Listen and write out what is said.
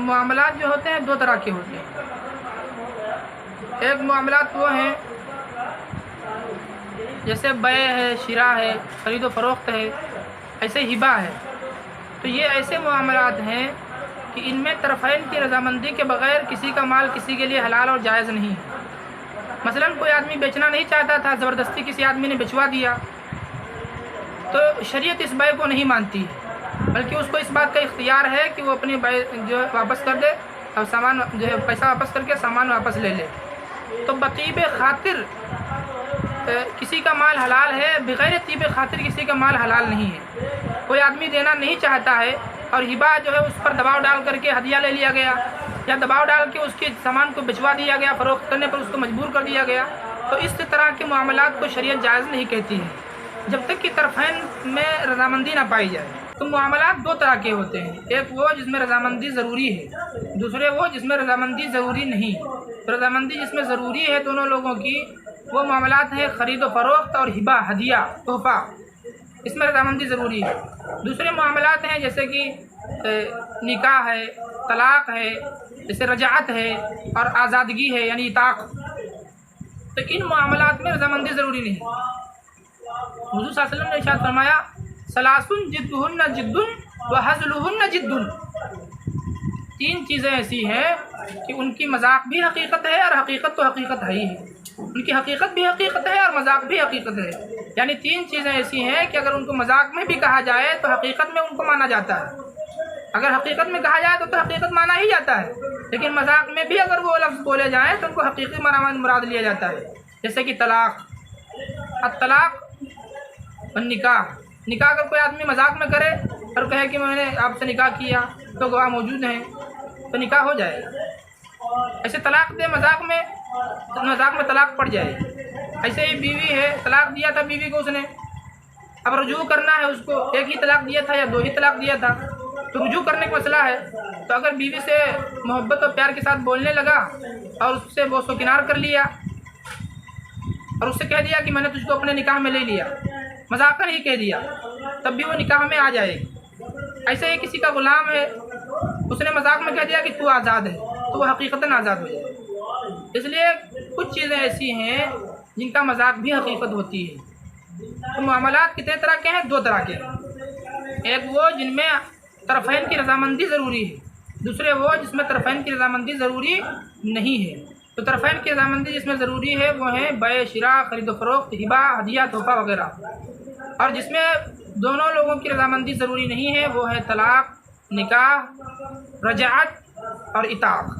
معاملات جو ہوتے ہیں دو طرح کے ہوتے ہیں۔ ایک معاملات وہ ہیں جیسے بیع ہے، شراء ہے، خرید و فروخت ہے، ایسے ہبہ ہے۔ تو یہ ایسے معاملات ہیں کہ ان میں طرفین کی رضامندی کے بغیر کسی کا مال کسی کے لیے حلال اور جائز نہیں ہے۔ مثلاً کوئی آدمی بیچنا نہیں چاہتا تھا، زبردستی کسی آدمی نے بیچوا دیا، تو شریعت اس بیع کو نہیں مانتی، بلکہ اس کو اس بات کا اختیار ہے کہ وہ اپنی بیع جو واپس کر دے اور سامان جو ہے پیسہ واپس کر کے سامان واپس لے لے۔ تو بطیب خاطر کسی کا مال حلال ہے، بغیر طیب خاطر کسی کا مال حلال نہیں ہے۔ کوئی آدمی دینا نہیں چاہتا ہے اور ہبہ جو ہے اس پر دباؤ ڈال کر کے ہدیہ لے لیا گیا، یا دباؤ ڈال کے اس کے سامان کو بچوا دیا گیا، فروخت کرنے پر اس کو مجبور کر دیا گیا، تو اس طرح کے معاملات کو شریعت جائز نہیں کہتی ہے جب تک کہ طرفین میں رضامندی نہ پائی جائے۔ تو معاملات دو طرح کے ہوتے ہیں، ایک وہ جس میں رضامندی ضروری ہے، دوسرے وہ جس میں رضامندی ضروری نہیں۔ رضامندی جس میں ضروری ہے دونوں لوگوں کی، وہ معاملات ہیں خرید و فروخت اور ہبہ، ہدیہ، تحفہ، اس میں رضامندی ضروری ہے۔ دوسرے معاملات ہیں جیسے کہ نکاح ہے، طلاق ہے، جیسے رجعت ہے اور آزادگی ہے یعنی عتاق، تو ان معاملات میں رضامندی ضروری نہیں۔ حضور صلی اللہ علیہ وسلم نے ارشاد فرمایا ثلاث جدہن جد وہزلہن جد، تین چیزیں ایسی ہیں کہ ان کی مذاق بھی حقیقت ہے اور حقیقت تو حقیقت ہے ہی ہے، ان کی حقیقت بھی حقیقت ہے اور مذاق بھی حقیقت ہے۔ یعنی تین چیزیں ایسی ہیں کہ اگر ان کو مذاق میں بھی کہا جائے تو حقیقت میں ان کو مانا جاتا ہے، اگر حقیقت میں کہا جائے تو حقیقت مانا ہی جاتا ہے، لیکن مذاق میں بھی اگر وہ لفظ بولے جائیں تو ان کو حقیقی معنی مراد لیا جاتا ہے۔ جیسے کہ طلاق، الطلاق اور نکاح۔ نکاح اگر کوئی آدمی مذاق میں کرے اور کہے کہ میں نے آپ سے نکاح کیا تو گواہ موجود ہیں تو نکاح ہو جائے گا۔ ایسے طلاق دے مذاق میں طلاق پڑ جائے گی۔ ایسے ہی بیوی ہے، طلاق دیا تھا بیوی کو اس نے، اب رجوع کرنا ہے اس کو، ایک ہی طلاق دیا تھا یا دو ہی طلاق دیا تھا، تو رجوع کرنے کا مسئلہ ہے۔ تو اگر بیوی سے محبت اور پیار کے ساتھ بولنے لگا اور اس سے بوس و کنار کر لیا اور اس سے کہہ دیا کہ میں نے تجھ کو اپنے نکاح میں لے لیا، مذاقاً ہی کہہ دیا، تب بھی وہ نکاح میں آ جائے گی۔ ایسے ہی کسی کا غلام ہے، اس نے مذاق میں کہہ دیا کہ تو آزاد ہے، تو وہ حقیقتاً آزاد ہو جائے گا۔ اس لیے کچھ چیزیں ایسی ہیں جن کا مذاق بھی حقیقت ہوتی ہے۔ تو معاملات کتنے طرح کے ہیں؟ دو طرح کے ہیں۔ ایک وہ جن میں طرفین کی رضامندی ضروری ہے، دوسرے وہ جس میں طرفین کی رضامندی ضروری نہیں ہے۔ تو طرفین کی رضامندی جس میں ضروری ہے وہ ہیں بیع، شراء، خرید و فروخت، ہبہ، ہدیہ، تحفہ وغیرہ، اور جس میں دونوں لوگوں کی رضامندی ضروری نہیں ہے وہ ہے طلاق، نکاح، رجعت اور عتاق۔